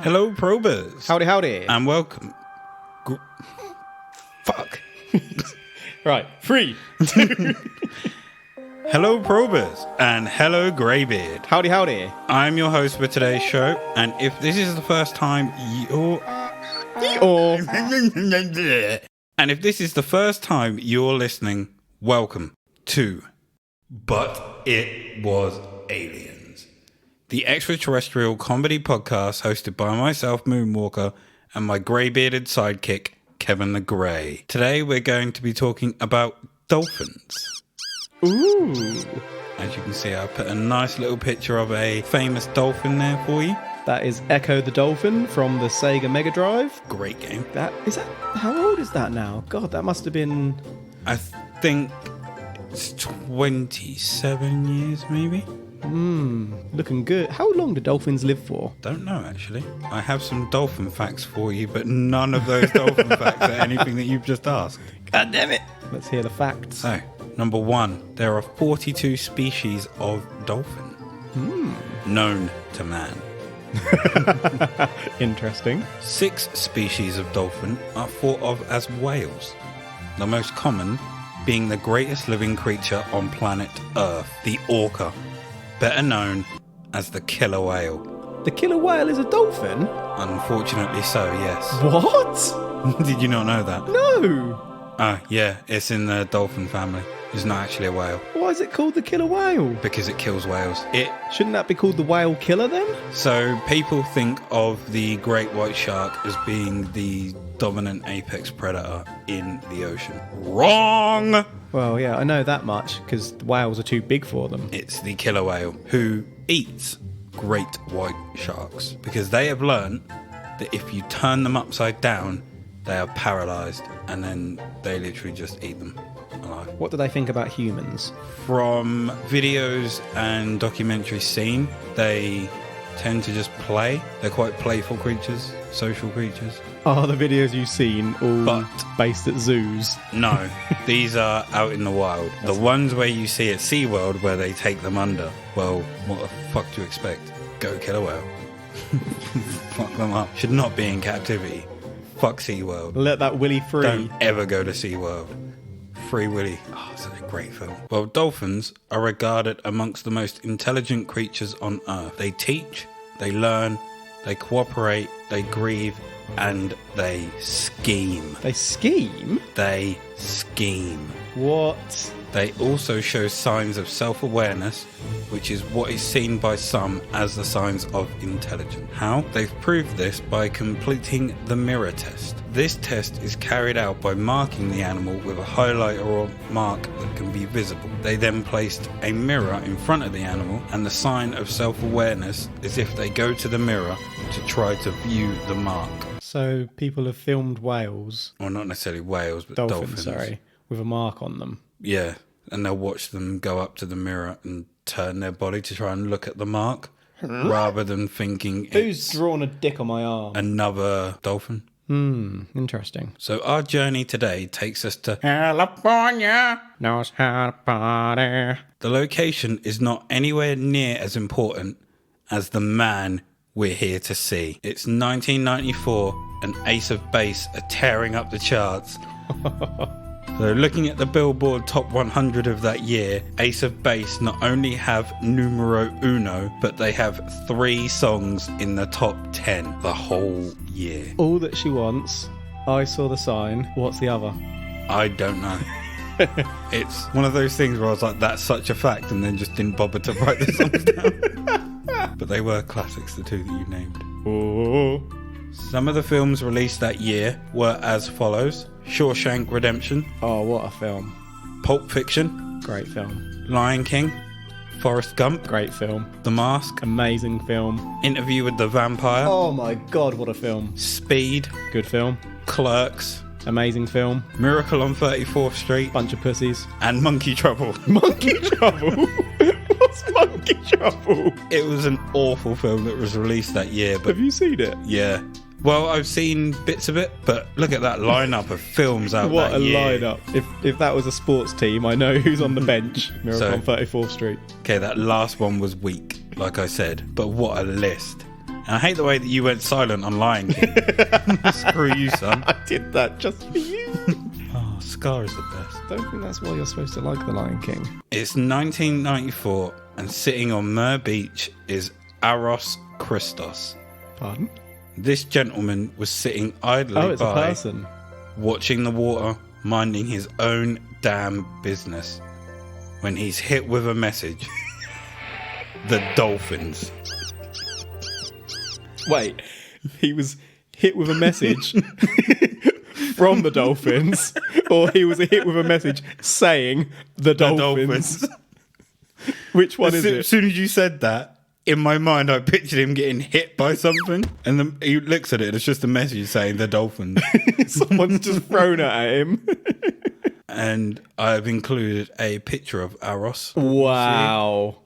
Hello, probers. Howdy, howdy. And welcome. Fuck. Right, 3. Hello, probers. And hello, Greybeard. Howdy, howdy. I'm your host for today's show. And if this is the first time you're listening, welcome to But It Was Aliens, the extraterrestrial comedy podcast hosted by myself, Moonwalker, and my grey-bearded sidekick, Kevin the Grey. Today we're going to be talking about dolphins. Ooh. As you can see, I put a nice little picture of a famous dolphin there for you. That is Echo the Dolphin from the Sega Mega Drive. Great game. How old is that now? God, that must have been... I think it's 27 years, maybe. Looking good. How long do dolphins live for? Don't know, actually. I have some dolphin facts for you, but none of those dolphin facts are anything that you've just asked. God damn it. Let's hear the facts. So, number 1, there are 42 species of dolphin known to man. Interesting. 6 species of dolphin are thought of as whales. The most common being the greatest living creature on planet Earth, the orca, better known as the killer whale. The killer whale is a dolphin? Unfortunately so, yes. What? Did you not know that? No. Yeah, it's in the dolphin family. It's not actually a whale. Why is it called the killer whale? Because it kills whales. Shouldn't that be called the whale killer then? So people think of the great white shark as being the dominant apex predator in the ocean. Wrong! Well, yeah, I know that much, because whales are too big for them. It's the killer whale who eats great white sharks, because they have learned that if you turn them upside down, they are paralyzed, and then they literally just eat them alive. What do they think about humans? From videos and documentaries seen, they tend to just play. They're quite playful creatures, social creatures. Are the videos you've seen all based at zoos? No, these are out in the wild. The ones where you see at SeaWorld where they take them under, well, what the fuck do you expect? Go kill a whale. Fuck them up. Should not be in captivity. Fuck SeaWorld. Let that Willy free. Don't ever go to SeaWorld. Free Willy. Oh, such a great film. Well, dolphins are regarded amongst the most intelligent creatures on Earth. They teach, they learn, they cooperate, they grieve, and they scheme. They scheme? They scheme. What? They also show signs of self-awareness, which is what is seen by some as the signs of intelligence. How? They've proved this by completing the mirror test. This test is carried out by marking the animal with a highlighter or mark that can be visible. They then placed a mirror in front of the animal, and the sign of self-awareness is if they go to the mirror to try to view the mark. So people have filmed whales. Well, not necessarily whales, but dolphins. With a mark on them. Yeah, and they'll watch them go up to the mirror and turn their body to try and look at the mark, rather than thinking who's drawn a dick on my arm? Another dolphin. Interesting. So our journey today takes us to California. Knows how to party. The location is not anywhere near as important as the man we're here to see. It's 1994 and Ace of Base are tearing up the charts. So looking at the Billboard Top 100 of that year, Ace of Base not only have numero uno, but they have 3 songs in the top 10 the whole year. All That She Wants, I Saw the Sign. What's the other? I don't know. It's one of those things where I was like, that's such a fact, and then just didn't bother to write the songs down. But they were classics, the 2 that you named. Oh. Some of the films released that year were as follows: Shawshank Redemption. Oh, what a film. Pulp Fiction. Great film. Lion King. Forrest Gump. Great film. The Mask. Amazing film. Interview with the Vampire. Oh my god, what a film. Speed. Good film. Clerks. Amazing film. Miracle on 34th Street. Bunch of pussies. And Monkey Trouble. Monkey Trouble? What's Monkey Trouble? It was an awful film that was released that year. But have you seen it? Yeah. Well, I've seen bits of it, but look at that lineup of films out that year. What a lineup. If that was a sports team, I know who's on the bench. Miracle on 34th Street. Okay, that last one was weak, like I said. But what a list. And I hate the way that you went silent on Lion King. Screw you, son. I did that just for you. Oh, Scar is the best. I don't think that's why you're supposed to like The Lion King. It's 1994, and sitting on Mur Beach is Aros Christos. Pardon? This gentleman was sitting idly Oh, it's a by, person. watching the water, minding his own damn business, when he's hit with a message. The Dolphins. Wait, he was hit with a message from the Dolphins, or he was hit with a message saying the Dolphins? Which one is it? As soon as you said that, in my mind, I pictured him getting hit by something, and then he looks at it, and it's just a message saying the Dolphins. Someone's just thrown it at him. And I've included a picture of Aros. Wow.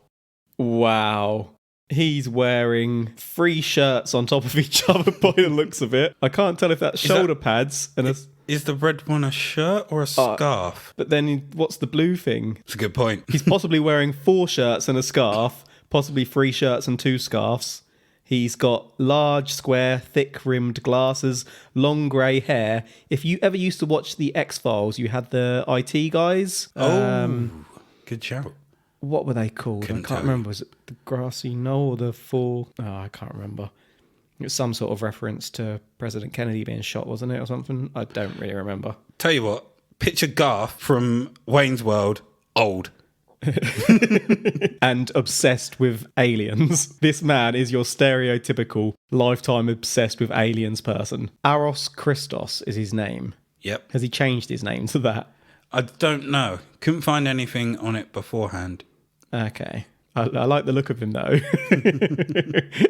Wow. He's wearing 3 shirts on top of each other by the looks of it. I can't tell if that's shoulder pads and Is the red one a shirt or a scarf? But then what's the blue thing? It's a good point. He's possibly wearing 4 shirts and a scarf, possibly 3 shirts and 2 scarves. He's got large, square, thick-rimmed glasses, long grey hair. If you ever used to watch the X-Files, you had the IT guys. Good shout. What were they called? Couldn't I can't tell you. remember. Was it the Grassy Knoll or the Four? Oh, I can't remember. It was some sort of reference to President Kennedy being shot, wasn't it, or something? I don't really remember. Tell you what, picture Garth from Wayne's World, old. And obsessed with aliens. This man is your stereotypical lifetime obsessed with aliens person. Aros Christos is his name. Yep. Has he changed his name to that? I don't know. Couldn't find anything on it beforehand. Okay. I like the look of him, though.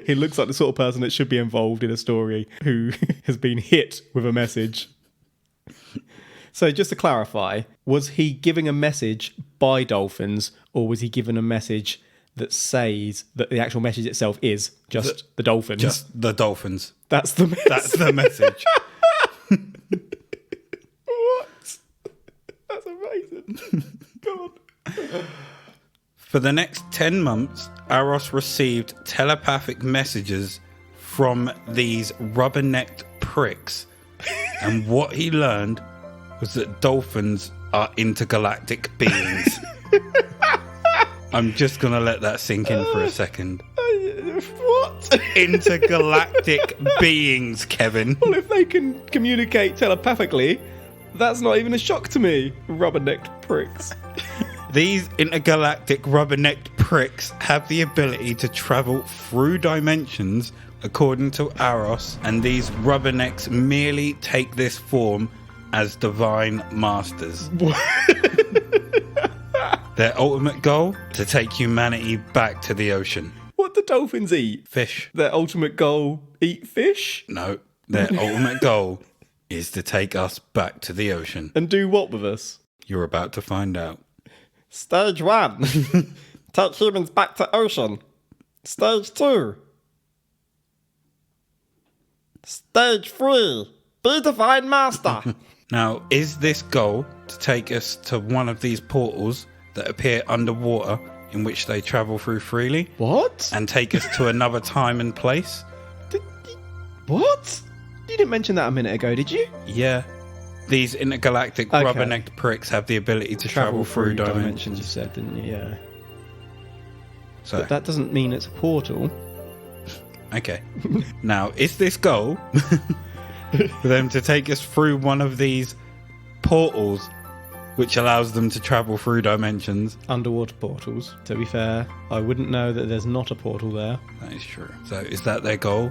He looks like the sort of person that should be involved in a story who has been hit with a message. So just to clarify, was he giving a message by dolphins, or was he given a message that says that the actual message itself is just the dolphins? Just the Dolphins. That's the message. That's the message. What? That's amazing. Go on. For the next 10 months, Aros received telepathic messages from these rubber-necked pricks. And what he learned was that dolphins are intergalactic beings. I'm just going to let that sink in for a second. What? Intergalactic beings, Kevin. Well, if they can communicate telepathically, that's not even a shock to me. Rubber-necked pricks. These intergalactic rubber-necked pricks have the ability to travel through dimensions, according to Aros, and these rubbernecks merely take this form as divine masters. Their ultimate goal? To take humanity back to the ocean. What do dolphins eat? Fish. Their ultimate goal, eat fish? No, their ultimate goal is to take us back to the ocean. And do what with us? You're about to find out. Stage 1. Take humans back to ocean. Stage 2. Stage 3. Be divine master. Now, is this goal to take us to one of these portals that appear underwater, in which they travel through freely, What? and take us to another time and place? What? You didn't mention that a minute ago, did you? Yeah. These intergalactic Okay. rubber-necked pricks have the ability to travel through dimensions. you said, didn't you? Yeah. So, But that doesn't mean it's a portal. okay. Now, is this goal for them to take us through one of these portals, which allows them to travel through dimensions? Underwater portals. To be fair, I wouldn't know that there's not a portal there. That is true. So, is that their goal,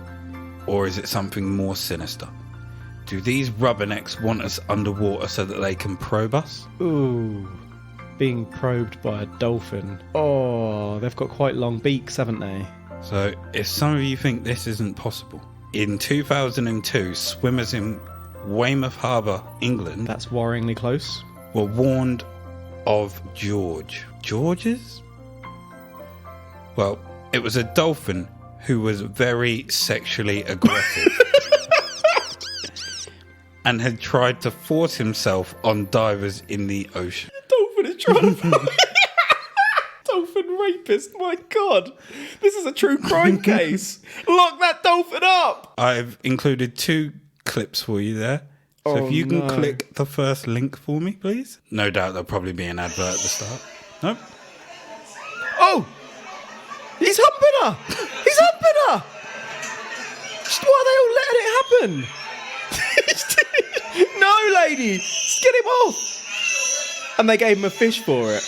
or is it something more sinister? Do these rubbernecks want us underwater so that they can probe us? Ooh. Being probed by a dolphin. Oh, they've got quite long beaks, haven't they? So, if some of you think this isn't possible, in 2002, swimmers in Weymouth Harbour, England, That's worryingly close. were warned of Georges? Well, it was a dolphin who was very sexually aggressive and had tried to force himself on divers in the ocean. Dolphin is trying to... Dolphin Rapist. My God. This is a true crime case. Lock that dolphin up. I've included 2 clips for you there. So if you can click the first link for me, please. No doubt there'll probably be an advert at the start. Nope. Oh! He's humping her! He's humping her! Why are they all letting it happen? No, lady! Just get him off! And they gave him a fish for it.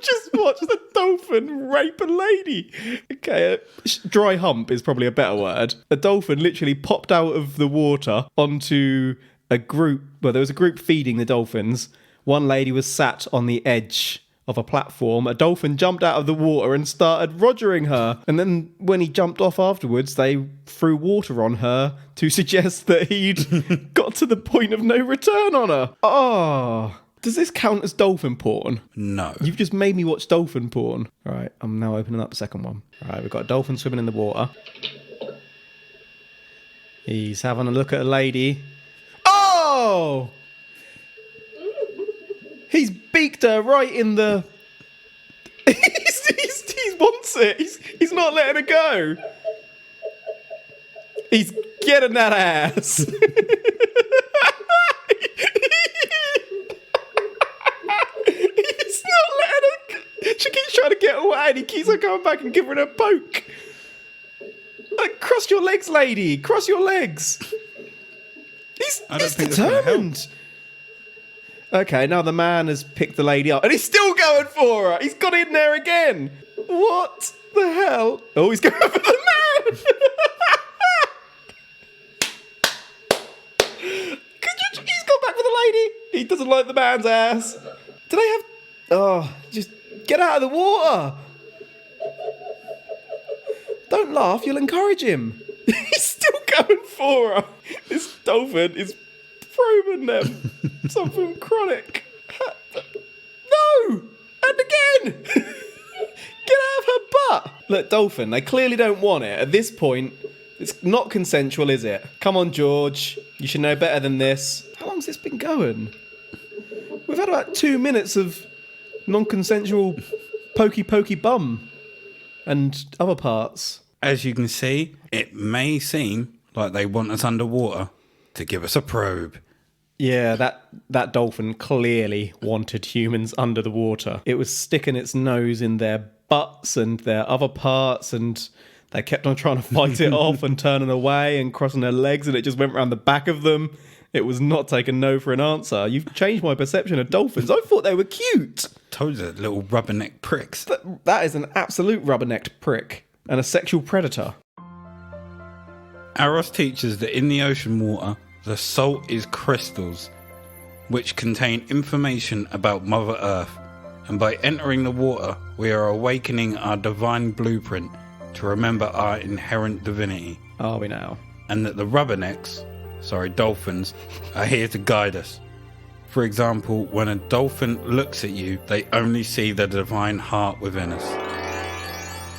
Just watch the dolphin rape a lady. Okay, dry hump is probably a better word. A dolphin literally popped out of the water onto a group. Well, there was a group feeding the dolphins. One lady was sat on the edge of a platform. A dolphin jumped out of the water and started rogering her. And then when he jumped off afterwards, they threw water on her to suggest that he'd got to the point of no return on her. Oh, does this count as dolphin porn? No. You've just made me watch dolphin porn. All right, I'm now opening up the second one. All right, we've got a dolphin swimming in the water. He's having a look at a lady. Oh! He's beaked her right in the... he wants it. He's not letting her go. He's getting that ass. He's not letting her... She keeps trying to get away and he keeps on coming back and giving her a poke. Like, cross your legs, lady. Cross your legs. He's determined. Okay, now the man has picked the lady up and he's still going for her. He's got in there again. What the hell? Oh, he's going for the man. He's gone back for the lady. He doesn't like the man's ass. Do they have... Oh, just get out of the water. Don't laugh, you'll encourage him. He's still going for her. This dolphin is probing them. Something chronic. No! And again! Get out of her butt! Look, dolphin, they clearly don't want it. At this point, it's not consensual, is it? Come on, George. You should know better than this. How long's this been going? We've had about 2 minutes of non-consensual pokey bum and other parts. As you can see, it may seem like they want us underwater to give us a probe. Yeah, that dolphin clearly wanted humans under the water. It was sticking its nose in their butts and their other parts, and they kept on trying to fight it off and turning away and crossing their legs, and it just went around the back of them. It was not taking no for an answer. You've changed my perception of dolphins. I thought they were cute. Told you, little rubberneck pricks. That is an absolute rubbernecked prick and a sexual predator. Aros teaches that in the ocean water, the salt is crystals, which contain information about Mother Earth, and by entering the water, we are awakening our divine blueprint to remember our inherent divinity. Are we now? And that the rubbernecks, dolphins, are here to guide us. For example, when a dolphin looks at you, they only see the divine heart within us.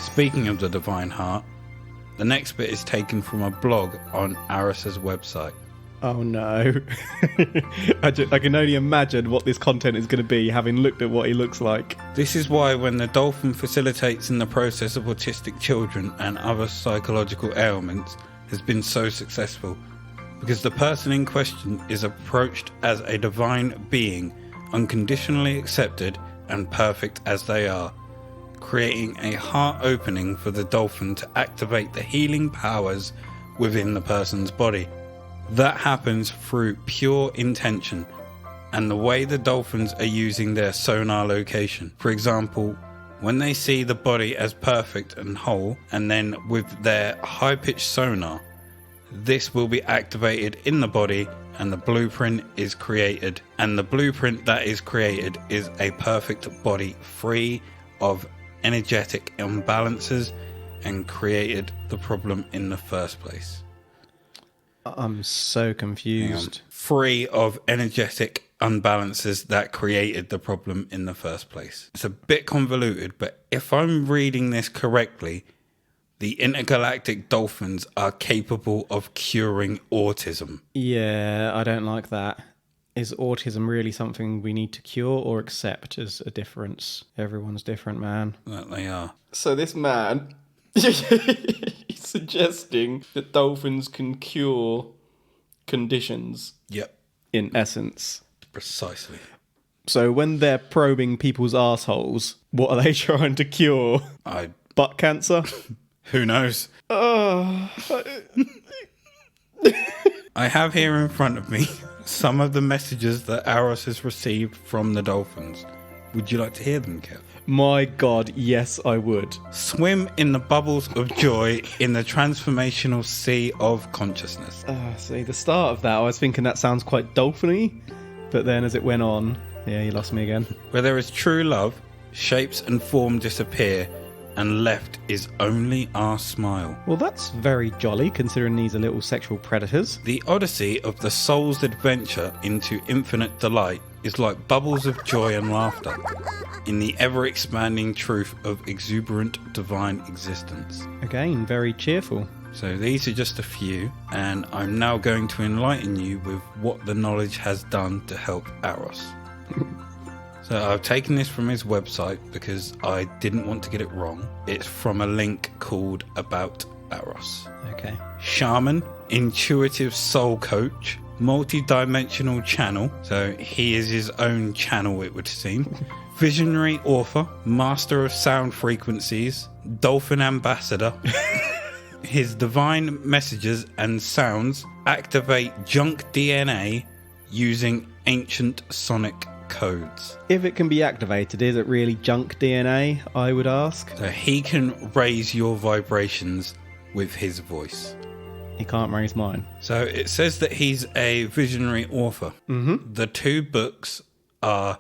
Speaking of the divine heart, the next bit is taken from a blog on Aros's website. Oh no. I can only imagine what this content is going to be, having looked at what he looks like. This is why when the dolphin facilitates in the process of autistic children and other psychological ailments has been so successful, because the person in question is approached as a divine being, unconditionally accepted and perfect as they are, creating a heart opening for the dolphin to activate the healing powers within the person's body. That happens through pure intention and the way the dolphins are using their sonar location. For example, when they see the body as perfect and whole, and then with their high-pitched sonar, this will be activated in the body and the blueprint is created. And the blueprint that is created is a perfect body free of energetic imbalances and created the problem in the first place. I'm so confused. Free of energetic unbalances that created the problem in the first place. It's a bit convoluted, but if I'm reading this correctly, the intergalactic dolphins are capable of curing autism. Yeah, I don't like that. Is autism really something we need to cure or accept as a difference? Everyone's different, man. That they are. So this man, he's suggesting that dolphins can cure conditions, Yep. in essence. Precisely. So when they're probing people's assholes, what are they trying to cure? Butt cancer? Who knows? Oh. I have here in front of me some of the messages that Aros has received from the dolphins. Would you like to hear them, Kev? My God, yes, I would. Swim in the bubbles of joy in the transformational sea of consciousness. See, the start of that, I was thinking that sounds quite dolphin-y, but then as it went on, yeah, you lost me again. Where there is true love, shapes and form disappear, and left is only our smile. Well, that's very jolly, considering these are little sexual predators. The odyssey of the soul's adventure into infinite delight is like bubbles of joy and laughter in the ever-expanding truth of exuberant divine existence. Again, very cheerful. So these are just a few, and I'm now going to enlighten you with what the knowledge has done to help Aros. So I've taken this from his website because I didn't want to get it wrong. It's from a link called About Aros. Okay. Shaman, intuitive soul coach, multi-dimensional channel. So he is his own channel, it would seem. Visionary author, master of sound frequencies, dolphin ambassador. His divine messages and sounds activate junk DNA using ancient sonic codes. If it can be activated, is it really junk DNA, I would ask? So he can raise your vibrations with his voice. He can't raise mine. So it says that he's a visionary author. Mm-hmm. The two books are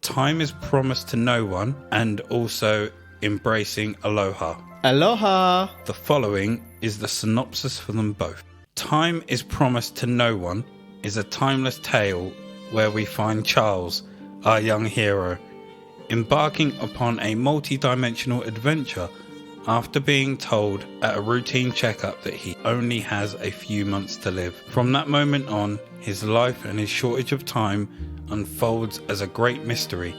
Time is Promised to No One and also Embracing Aloha. Aloha! The following is the synopsis for them both. Time is Promised to No One is a timeless tale where we find Charles, our young hero, embarking upon a multi-dimensional adventure after being told at a routine checkup that he only has a few months to live. From that moment on, his life and his shortage of time unfolds as a great mystery,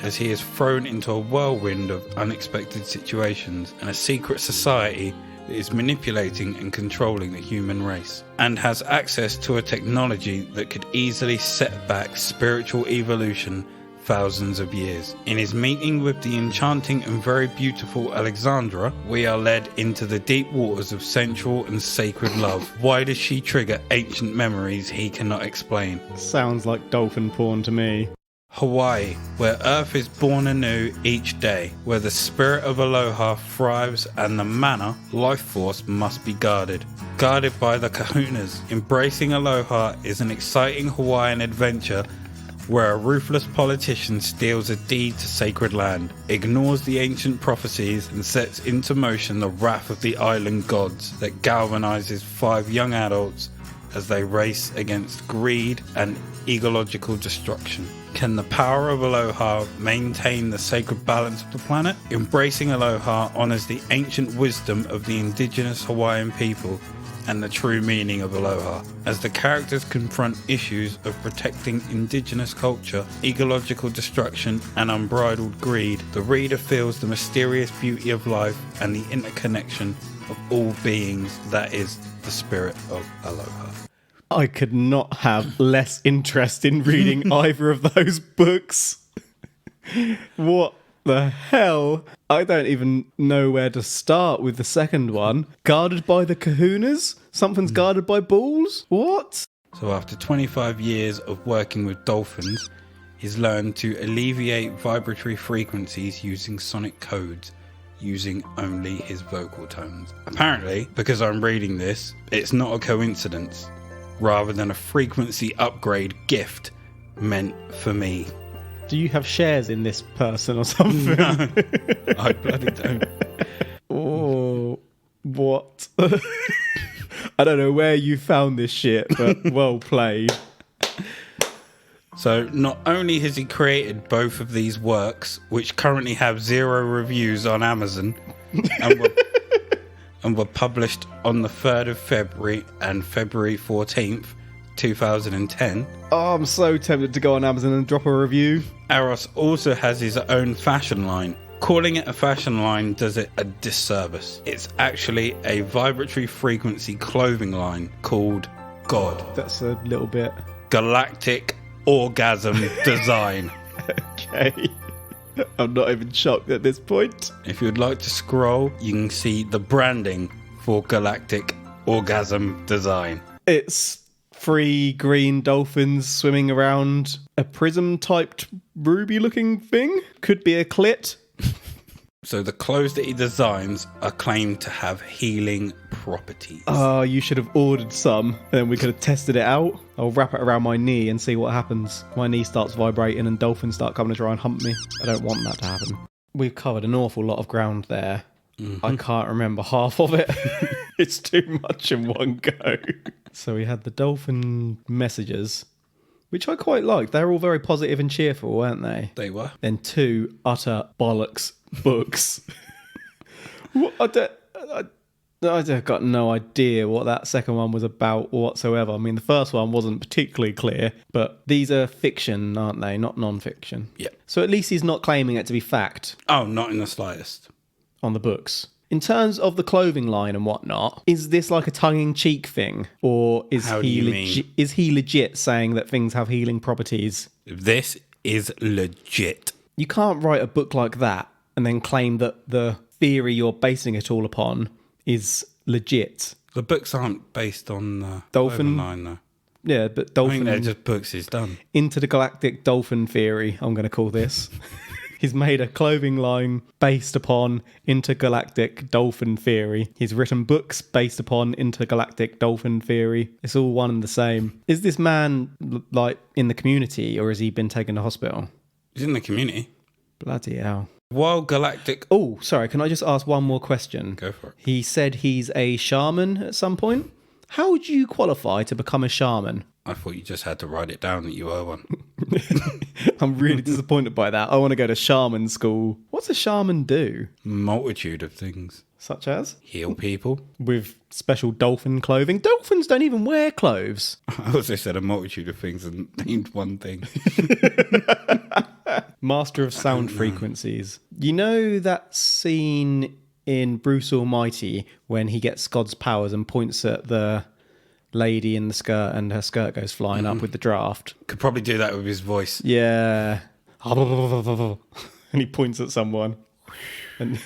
as he is thrown into a whirlwind of unexpected situations and a secret society that is manipulating and controlling the human race, and has access to a technology that could easily set back spiritual evolution thousands of years. In his meeting with the enchanting and very beautiful Alexandra, we are led into the deep waters of sensual and sacred love. Why does she trigger ancient memories he cannot explain? Sounds like dolphin porn to me. Hawaii, where Earth is born anew each day, where the spirit of Aloha thrives and the mana, life force, must be guarded. Guarded by the kahunas, Embracing Aloha is an exciting Hawaiian adventure where a ruthless politician steals a deed to sacred land, ignores the ancient prophecies, and sets into motion the wrath of the island gods that galvanizes 5 young adults as they race against greed and ecological destruction. Can the power of Aloha maintain the sacred balance of the planet? Embracing Aloha honors the ancient wisdom of the indigenous Hawaiian people and the true meaning of Aloha. As the characters confront issues of protecting indigenous culture, ecological destruction, and unbridled greed, the reader feels the mysterious beauty of life and the interconnection of all beings that is the spirit of Aloha. I could not have less interest in reading either of those books. What the hell? I don't even know where to start with the second one. Guarded by the kahunas? Something's guarded by balls? What? So after 25 years of working with dolphins, he's learned to alleviate vibratory frequencies using sonic codes, using only his vocal tones. Apparently, because I'm reading this, it's not a coincidence, rather than a frequency upgrade gift meant for me. Do you have shares in this person or something? No, I bloody don't. Oh, what? I don't know where you found this shit, but well played. So not only has he created both of these works, which currently have 0 reviews on Amazon, and were published on the 3rd of February and February 14th, 2010. Oh, I'm so tempted to go on Amazon and drop a review. Aros also has his own fashion line. Calling it a fashion line does it a disservice. It's actually a vibratory frequency clothing line called God. That's a little bit... Galactic Orgasm Design. Okay. I'm not even shocked at this point. If you'd like to scroll, you can see the branding for Galactic Orgasm Design. It's 3 green dolphins swimming around a prism-typed ruby-looking thing. Could be a clit. So the clothes that he designs are claimed to have healing properties. Oh, you should have ordered some, and then we could have tested it out. I'll wrap it around my knee and see what happens. My knee starts vibrating and dolphins start coming to try and hump me. I don't want that to happen. We've covered an awful lot of ground there. Mm-hmm. I can't remember half of it. It's too much in one go. So we had the dolphin messages, which I quite liked. They were all very positive and cheerful, weren't they? They were. Then 2 utter bollocks books. I got no idea what that second one was about whatsoever. I mean, the first one wasn't particularly clear, but these are fiction, aren't they? Not non-fiction. Yeah. So at least he's not claiming it to be fact. Oh, not in the slightest. On the books. In terms of the clothing line and whatnot, is this like a tongue-in-cheek thing? Or is he legit saying that things have healing properties? This is legit. You can't write a book like that and then claim that the theory you're basing it all upon is legit. The books aren't based on the Dolphin line, though. Yeah, but Dolphin... I think they're just books he's done. Into the Galactic Dolphin Theory, I'm going to call this. He's made a clothing line based upon intergalactic dolphin theory. He's written books based upon intergalactic dolphin theory. It's all one and the same. Is this man, like, in the community, or has he been taken to hospital? He's in the community. Bloody hell. While Galactic... Oh, sorry, can I just ask one more question? Go for it. He said he's a shaman at some point. How would you qualify to become a shaman? I thought you just had to write it down that you were one. I'm really disappointed by that. I want to go to shaman school. What's a shaman do? Multitude of things. Such as? Heal people. With special dolphin clothing. Dolphins don't even wear clothes. I also said a multitude of things and named one thing. Master of sound frequencies. You know that scene in Bruce Almighty when he gets God's powers and points at the lady in the skirt and her skirt goes flying up with the draft? Could probably do that with his voice. Yeah. And he points at someone. And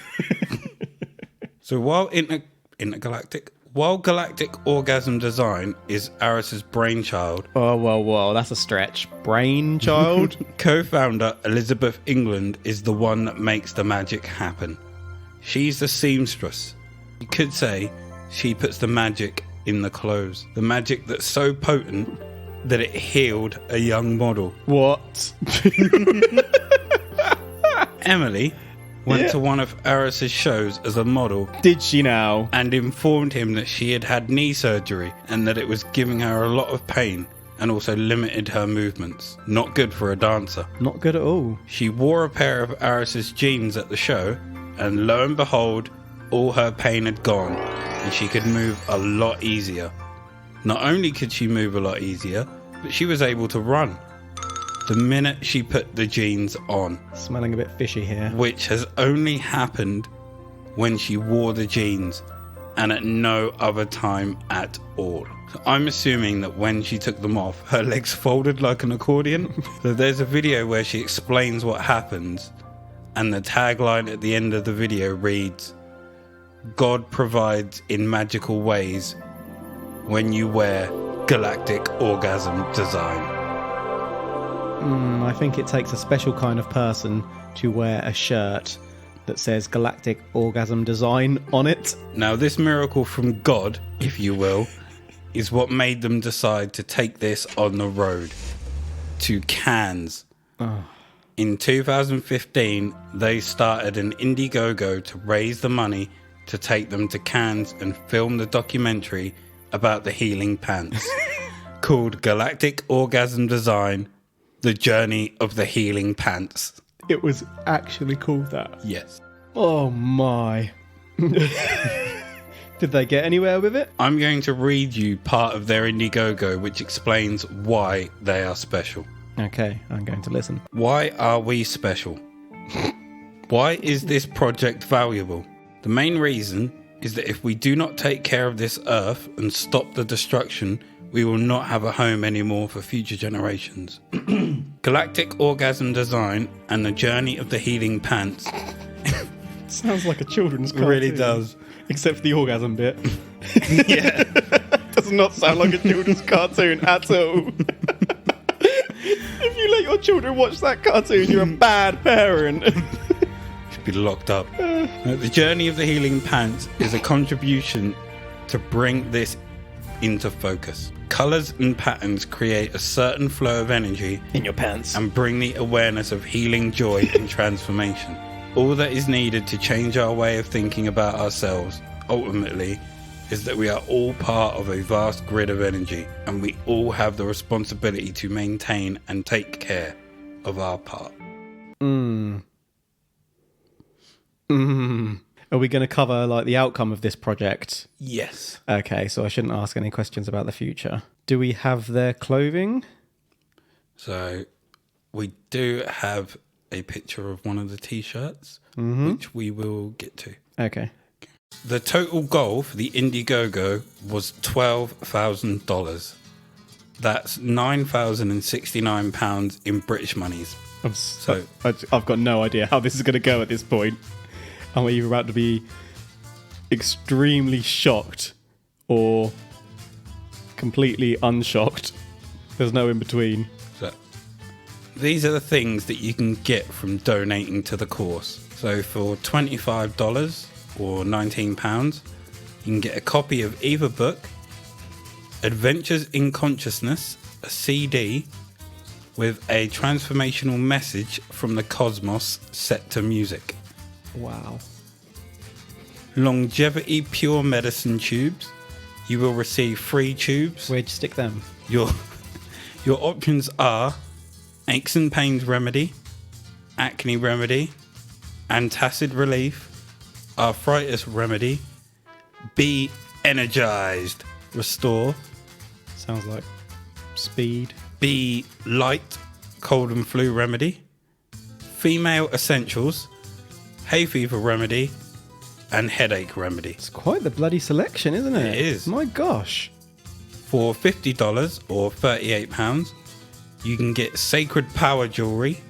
so while Galactic Orgasm Design is Aris's brainchild... Oh, well, that's a stretch. Brainchild? Co-founder Elizabeth England is the one that makes the magic happen. She's the seamstress. You could say she puts the magic in the clothes. The magic that's so potent that it healed a young model. What? Emily went to one of Aris's shows as a model. Did she now? And informed him that she had had knee surgery and that it was giving her a lot of pain and also limited her movements. Not good for a dancer. Not good at all. She wore a pair of Aris's jeans at the show, and lo and behold, all her pain had gone and she could move a lot easier. Not only could she move a lot easier, but she was able to run the minute she put the jeans on. Smelling a bit fishy here. Which has only happened when she wore the jeans and at no other time at all. So I'm assuming that when she took them off, her legs folded like an accordion. So there's a video where she explains what happens, and the tagline at the end of the video reads, "God provides in magical ways when you wear Galactic Orgasm Design." I think it takes a special kind of person to wear a shirt that says Galactic Orgasm Design on it. Now, this miracle from God, if you will, is what made them decide to take this on the road to Cannes. Oh. In 2015, they started an Indiegogo to raise the money to take them to Cannes and film the documentary about the healing pants called Galactic Orgasm Design, The Journey of the Healing Pants. It was actually called that? Yes. Oh my. Did they get anywhere with it? I'm going to read you part of their Indiegogo, which explains why they are special. Okay, I'm going to listen. Why are we special? Why is this project valuable? The main reason is that if we do not take care of this Earth and stop the destruction, we will not have a home anymore for future generations. Galactic Orgasm design and the journey of the healing pants. Sounds like a children's cartoon. Really does. Except for the orgasm bit. Yeah. Does not sound like a children's cartoon at all. If you let your children watch that cartoon, you're a bad parent. Should be locked up. The journey of the healing pants is a contribution to bring this into focus. Colours and patterns create a certain flow of energy in your pants and bring the awareness of healing, joy and transformation. All that is needed to change our way of thinking about ourselves, ultimately, is that we are all part of a vast grid of energy, and we all have the responsibility to maintain and take care of our part. Are we going to cover like the outcome of this project? Yes. Okay, so I shouldn't ask any questions about the future. Do we have their clothing? So we do have a picture of one of the t-shirts, which we will get to. Okay. The total goal for the Indiegogo was $12,000. That's £9,069 in British monies. So I've got no idea how this is going to go at this point. I'm either about to be extremely shocked or completely unshocked. There's no in between. So these are the things that you can get from donating to the course. So for $25 or £19, you can get a copy of either book, Adventures in Consciousness, a CD with a transformational message from the cosmos set to music. Wow. Longevity Pure Medicine tubes. You will receive 3 tubes. Where'd you stick them? Your options are aches and pains remedy, acne remedy, antacid relief, arthritis remedy, be energized, restore. Sounds like speed. Be light, cold and flu remedy, female essentials, hay fever remedy, and headache remedy. It's quite the bloody selection, isn't it? It is. My gosh. For $50 or £38, you can get sacred power jewelry,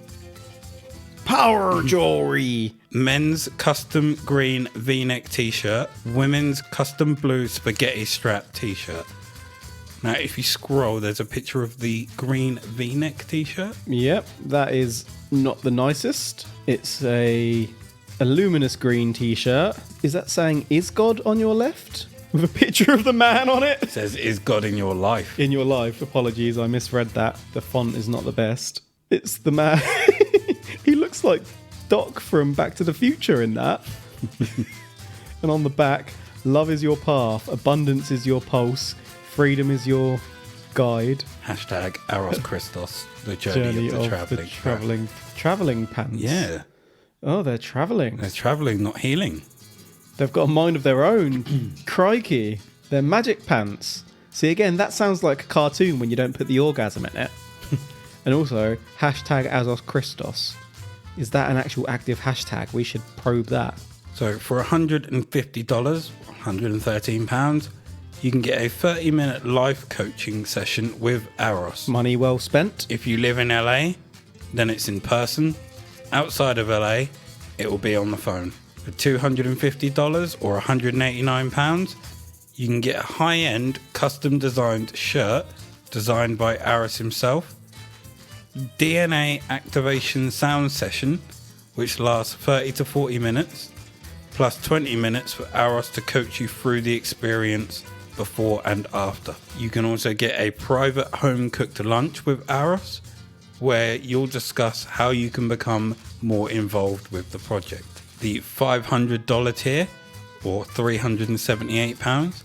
Power jewelry. men's custom green V-neck t-shirt, women's custom blue spaghetti strap t-shirt. Now, if you scroll, there's a picture of the green V-neck t-shirt. Yep, that is not the nicest. It's a luminous green t-shirt. Is that saying "Is God" on your left? With a picture of the man on it? It says, "Is God in your life?" In your life. Apologies, I misread that. The font is not the best. It's the man. He looks like Doc from Back to the Future in that. And on the back, love is your path, abundance is your pulse, freedom is your guide. Hashtag Eros Christos, the journey of the traveling pants. Yeah. Oh, they're traveling. They're traveling, not healing. They've got a mind of their own. Crikey. They're magic pants. See, again, that sounds like a cartoon when you don't put the orgasm in it. And also, hashtag Azos Christos. Is that an actual active hashtag? We should probe that. So for $150, £113, you can get a 30-minute life coaching session with Eros. Money well spent. If you live in LA, then it's in person. Outside of LA, it will be on the phone. For $250 or £189, you can get a high-end custom designed shirt designed by Eros himself. DNA activation sound session, which lasts 30 to 40 minutes, plus 20 minutes for Eros to coach you through the experience before and after. You can also get a private home cooked lunch with Eros, where you'll discuss how you can become more involved with the project. The $500 tier, or £378,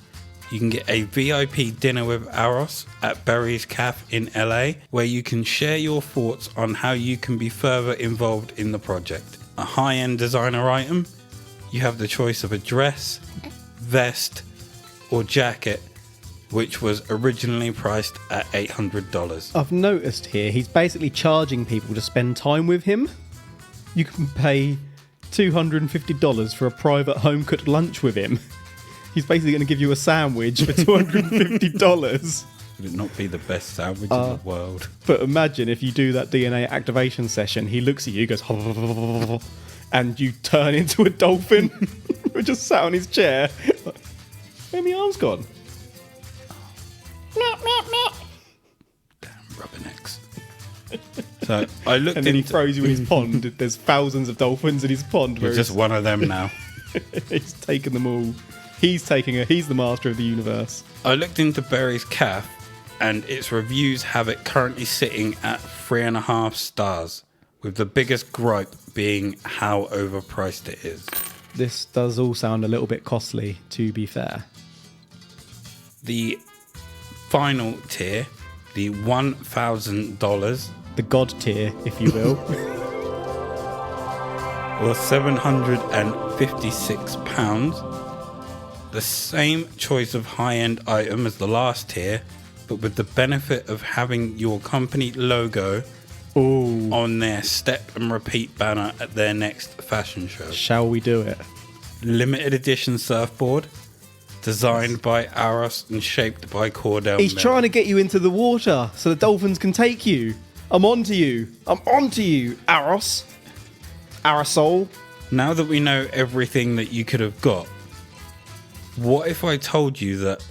you can get a VIP dinner with Eros at Berry's Cafe in LA, where you can share your thoughts on how you can be further involved in the project. A high-end designer item, you have the choice of a dress, vest, or jacket, which was originally priced at $800. I've noticed here he's basically charging people to spend time with him. You can pay $250 for a private home-cooked lunch with him. He's basically going to give you a sandwich for $250. Would it not be the best sandwich in the world? But imagine if you do that DNA activation session, he looks at you, goes, and you turn into a dolphin. We're just sat on his chair. Where my arm's gone? Damn rubbernecks. So I looked And then he into... throws you in his pond. There's thousands of dolphins in his pond. You're just one of them now. He's taken them all. He's the master of the universe. I looked into Barry's calf, and its reviews have it currently sitting at 3.5 stars, with the biggest gripe being how overpriced it is. This does all sound a little bit costly, to be fair. The final tier, the $1,000, The god tier, if you will. or £756. The same choice of high-end item as the last tier, but with the benefit of having your company logo Ooh. on their step and repeat banner at their next fashion show. Shall we do it? Limited edition surfboard, designed by Aros and shaped by Cordell. He's Miller. trying to get you into the water so the dolphins can take you. I'm onto you, Aros. Aerosol. Now that we know everything that you could have got, what if I told you that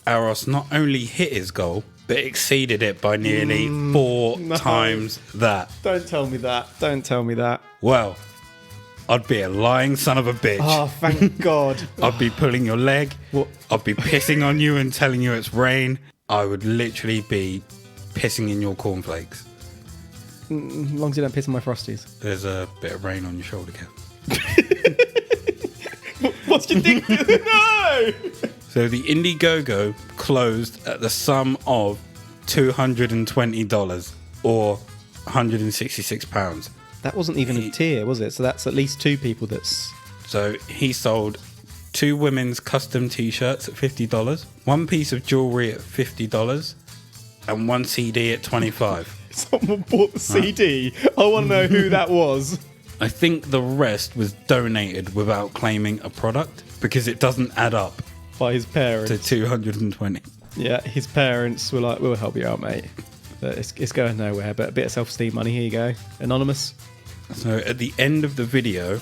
Aros not only hit his goal, but exceeded it by nearly 4 times that? Don't tell me that. Well, I'd be a lying son of a bitch. Oh, thank God. I'd be pulling your leg. What? I'd be pissing on you and telling you it's rain. I would literally be pissing in your cornflakes. As long as you don't piss on my Frosties. There's a bit of rain on your shoulder cap. What's your dick? No! So the Indiegogo closed at the sum of $220 or £166. That wasn't even a tier, was it? So that's at least 2 people that's... So he sold 2 women's custom t-shirts at $50, 1 piece of jewellery at $50, and 1 CD at $25. Someone bought the CD. I want to know who that was. I think the rest was donated without claiming a product because it doesn't add up By his parents. to 220. Yeah, his parents were like, we'll help you out, mate. But it's going nowhere. But a bit of self-esteem money, here you go. Anonymous. So at the end of the video,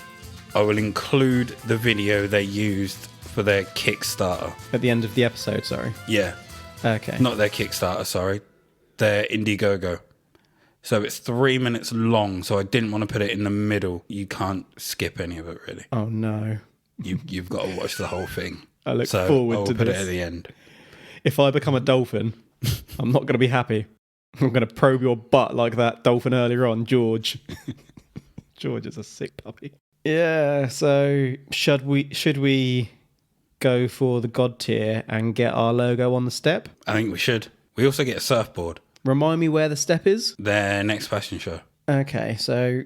I will include the video they used for their Kickstarter. At the end of the episode, sorry. Yeah, Okay. not their Kickstarter, sorry. Their Indiegogo. So it's 3 minutes long, so I didn't want to put it in the middle. You can't skip any of it, really. Oh, no. You've got to watch the whole thing. I look So forward I'll to put this. it at the end. If I become a dolphin, I'm not going to be happy. I'm going to probe your butt like that dolphin earlier on, George. George is a sick puppy. Yeah, so should we go for the god tier and get our logo on the step? I think we should. We also get a surfboard. Remind me where the step is? Their next fashion show. Okay, so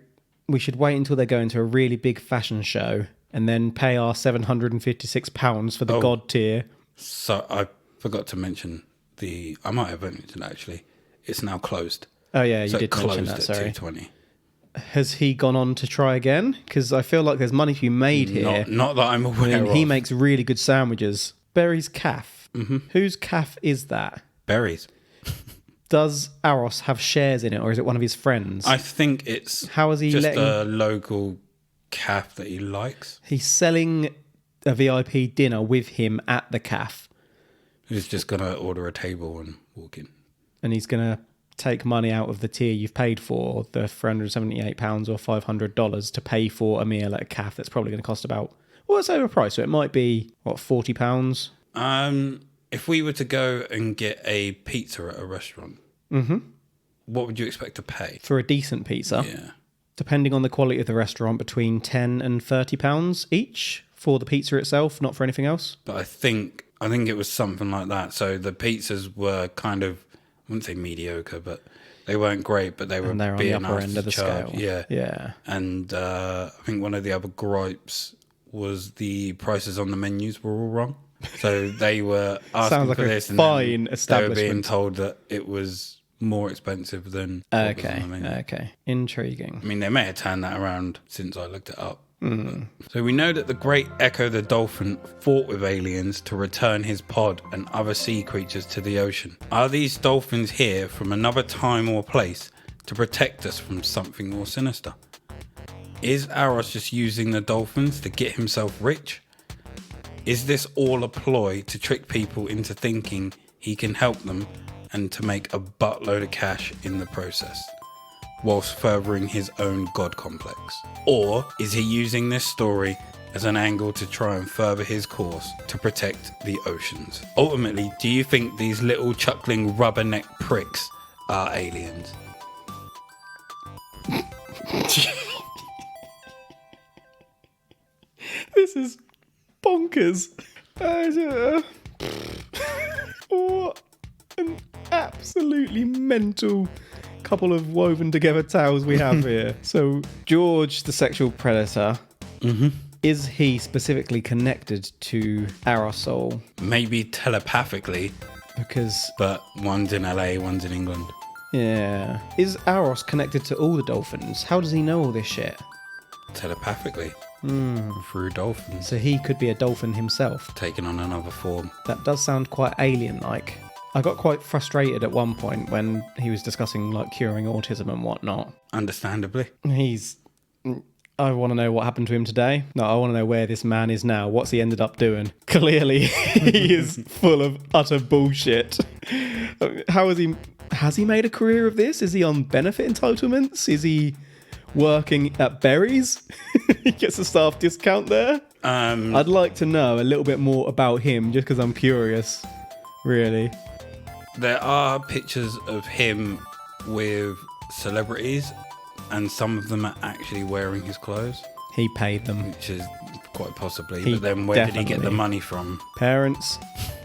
we should wait until they go into a really big fashion show and then pay our £756 for the god tier. So I forgot to mention I might have mentioned actually. It's now closed. Oh yeah, you So did it closed mention that, at sorry. 220. Has he gone on to try again? Because I feel like there's money to be made here. Not that I'm aware And of. he makes really good sandwiches. Berry's calf. Mm-hmm. Whose calf is that? Berries. Does Aros have shares in it, or is it one of his friends? I think it's How is he just letting... a local calf that he likes. He's selling a VIP dinner with him at the calf. He's just going to order a table and walk in. And he's going to take money out of the tier you've paid for, the £378 or $500, to pay for a meal at a calf that's probably going to cost about... Well, it's overpriced, so it might be, what, £40? If we were to go and get a pizza at a restaurant, what would you expect to pay? For a decent pizza. Yeah. Depending on the quality of the restaurant, between £10 and £30 each for the pizza itself, not for anything else. But I think it was something like that. So the pizzas were kind of, I wouldn't say mediocre, but they weren't great, but they were And they're on big the upper enough end to of the charge. scale. Yeah. Yeah. And I think one of the other gripes was the prices on the menus were all wrong. So they were asking Sounds like for a this, and fine then they were establishment. being told that it was more expensive than what was on the menu. Okay. Intriguing. I mean, they may have turned that around since I looked it up. So we know that the great Echo the Dolphin fought with aliens to return his pod and other sea creatures to the ocean. Are these dolphins here from another time or place to protect us from something more sinister? Is Aros just using the dolphins to get himself rich? Is this all a ploy to trick people into thinking he can help them and to make a buttload of cash in the process, whilst furthering his own god complex? Or is he using this story as an angle to try and further his course to protect the oceans? Ultimately, do you think these little chuckling rubberneck pricks are aliens? This is bonkers. What an absolutely mental couple of woven together tales we have here. So George, the sexual predator, is he specifically connected to Aerosol? Maybe telepathically, Because, but one's in LA, one's in England. yeah. Is Aros connected to all the dolphins? How does he know all this shit? Telepathically. Through dolphins. So he could be a dolphin himself. Taking on another form. That does sound quite alien-like. I got quite frustrated at one point when he was discussing like curing autism and whatnot. Understandably. I want to know what happened to him today. No, I want to know where this man is now. What's he ended up doing? Clearly, he is full of utter bullshit. Has he made a career of this? Is he on benefit entitlements? Is he working at Berries? He gets a staff discount there. I'd like to know a little bit more about him just because I'm curious, really. There are pictures of him with celebrities, and some of them are actually wearing his clothes, He paid them. which is quite possibly. He But then where did he get the definitely- money from? Parents,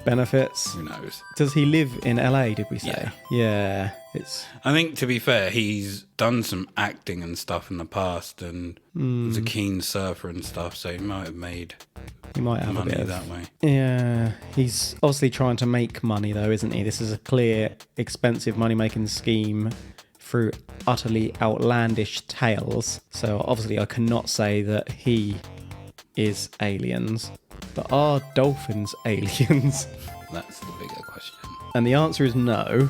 benefits. Who knows? Does he live in LA, did we say? Yeah. It's I think, to be fair, he's done some acting and stuff in the past, and was a keen surfer and stuff, so he might have made he might have a money bit of that way. Yeah, he's obviously trying to make money though, isn't he? This is a clear, expensive money-making scheme through utterly outlandish tales. So obviously I cannot say that he is aliens. But are dolphins aliens? That's the bigger question. And the answer is no.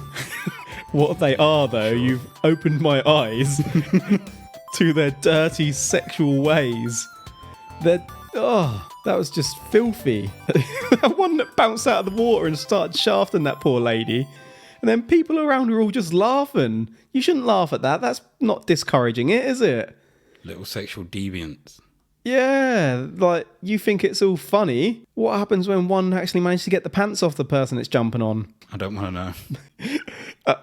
What they are though, you've opened my eyes to their dirty sexual ways. That was just filthy. That one that bounced out of the water and started shafting that poor lady. And then people around her all just laughing. You shouldn't laugh at that. That's not discouraging it, is it? Little sexual deviants. Yeah, like, you think it's all funny. What happens when one actually manages to get the pants off the person it's jumping on? I don't want to know.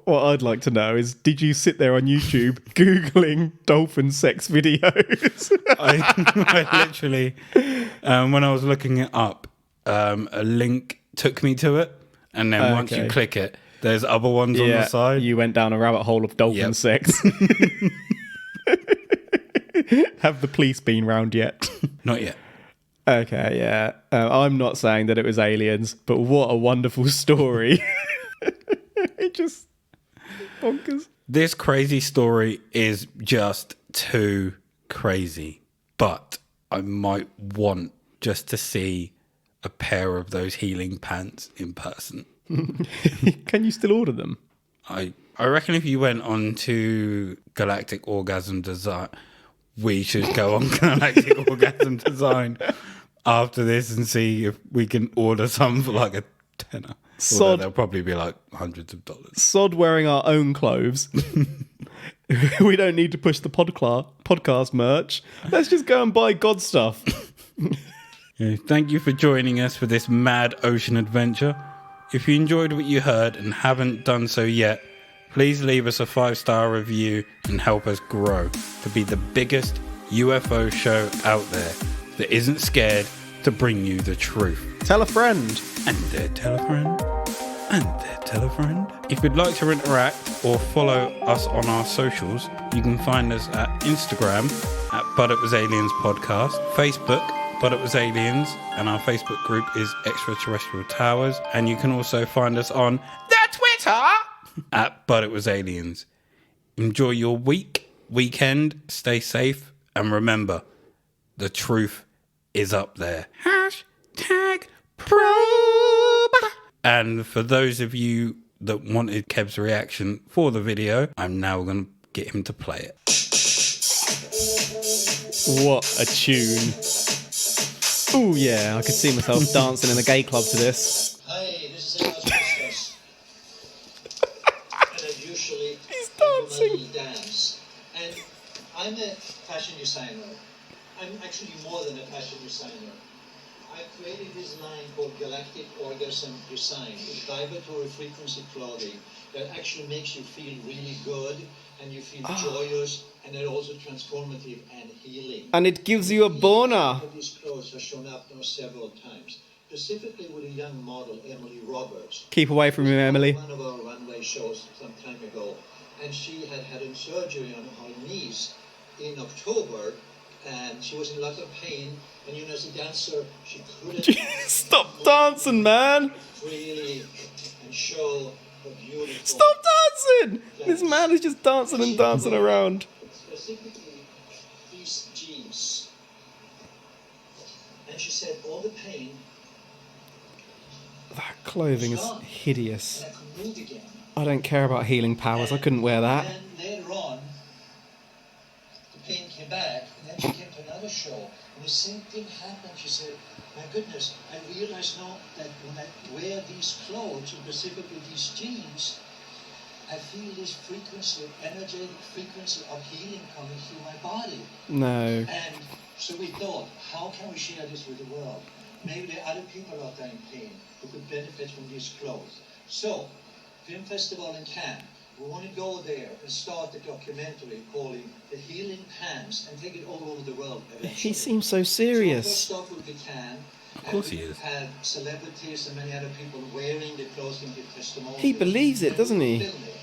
What I'd like to know is, did you sit there on YouTube Googling dolphin sex videos? I literally, when I was looking it up, a link took me to it, and then once you click it, there's other ones on the side. You went down a rabbit hole of dolphin sex. Have the police been round yet? Not yet. Okay, yeah. I'm not saying that it was aliens, but what a wonderful story. It just bonkers. This crazy story is just too crazy, but I might want just to see a pair of those healing pants in person. Can you still order them? I reckon if you went on to Galactic Orgasm Design, we should go on Galactic Orgasm Design after this and see if we can order some for like a tenner. Although they'll probably be like hundreds of dollars. Sod wearing our own clothes. We don't need to push the podcast merch. Let's just go and buy God stuff. Yeah, thank you for joining us for this mad ocean adventure. If you enjoyed what you heard and haven't done so yet, please leave us a 5-star review and help us grow to be the biggest UFO show out there that isn't scared to bring you the truth. Tell a friend. And tell a friend. And tell a friend. If you'd like to interact or follow us on our socials, you can find us at Instagram at But It Was Aliens Podcast, Facebook, But It Was Aliens, and our Facebook group is Extraterrestrial Towers, and you can also find us on the Twitter at But It Was Aliens. Enjoy your weekend, stay safe, and remember, the truth is up there. Hashtag probe. And for those of you that wanted Kev's reaction for the video, I'm now going to get him to play it. What a tune. Oh yeah, I could see myself dancing in a gay club to this. Hi, this is Elvis. And I usually He's do my dancing. little dance. And I'm a fashion designer. I'm actually more than a fashion designer. I created this line called Galactic Orgasm Design. It's vibratory frequency clothing that actually makes you feel really good and you feel joyous, and they're also transformative and healing. And it gives you a boner. These clothes have shown up now several times, specifically with a young model, Emily Roberts. Keep away from him, Emily. One of our runway shows some time ago, and she had had a surgery on her knees in October, and she was in a lot of pain. And you know, as a dancer, she couldn't Stop dancing, man. freely and show her beautiful. Stop dancing. This man is just dancing and dancing around. Specifically, these jeans. And she said, all the pain, That clothing is and hideous. I could move again. I don't care about healing powers. I couldn't wear that. And then later on, the pain came back, and then she came to another show, and the same thing happened. She said, my goodness, I realize now that when I wear these clothes, and specifically these jeans, I feel this frequency, energetic frequency of healing coming through my body. No. And so we thought, how can we share this with the world? Maybe there are other people out there in pain who could benefit from these clothes. So, Film Festival in Cannes, we want to go there and start a documentary calling The Healing Pants and take it all over the world eventually. He seems so So serious. first off will be Cannes. Of course he is. Have celebrities and many other people wearing the clothes and give testimonials. He believes it, doesn't he? Film it.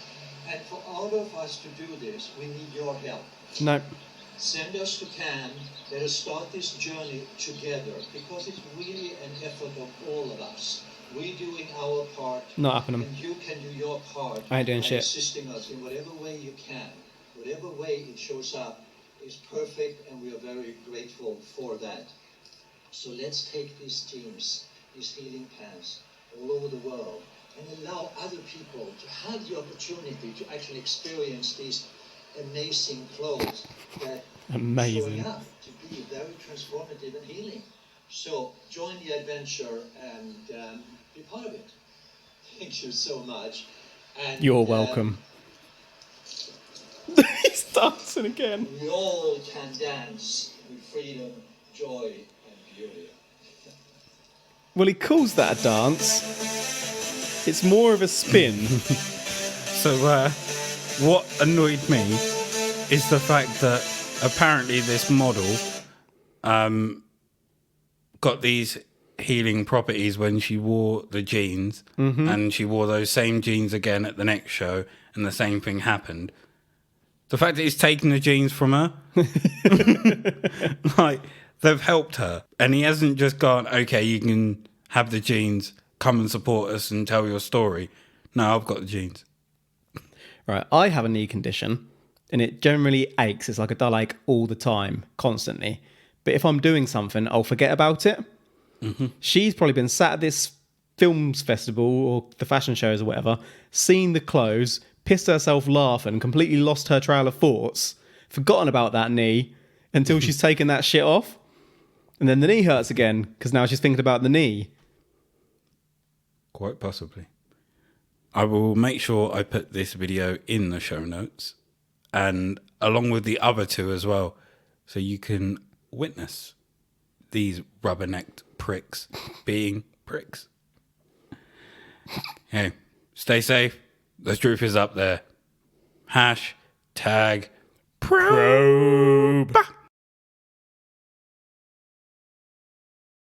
And for all of us to do this, we need your help. No. Send us to Cannes. Let us start this journey together, because it's really an effort of all of us. We doing our part, Not happening. and you can do your part. I ain't doing by shit. Assisting us in whatever way you can. Whatever way it shows up is perfect, and we are very grateful for that. So let's take these teams, these healing paths, all over the world, and allow other people to have the opportunity to actually experience these amazing clothes that Amazing. showing up to be very transformative and healing. So join the adventure and be part of it. Thank you so much. And, You're welcome. He's dancing again. We all can dance with freedom, joy, and beauty. Well, he calls that a dance. It's more of a spin. So, what annoyed me is the fact that apparently this model got these healing properties when she wore the jeans, and she wore those same jeans again at the next show, and the same thing happened. The fact that he's taken the jeans from her, like, they've helped her, and he hasn't just gone, okay, you can have the jeans, come and support us and tell your story. No, I've got the jeans. Right, I have a knee condition, and it generally aches. It's like a dull ache all the time, constantly. But if I'm doing something, I'll forget about it. She's probably been sat at this films festival or the fashion shows or whatever, seen the clothes, pissed herself laughing, completely lost her trail of thoughts, forgotten about that knee until she's taken that shit off. And then the knee hurts again because now she's thinking about the knee. Quite possibly. I will make sure I put this video in the show notes, and along with the other two as well, so you can witness these rubbernecked pricks being pricks. Hey, stay safe. The truth is up there. #probe.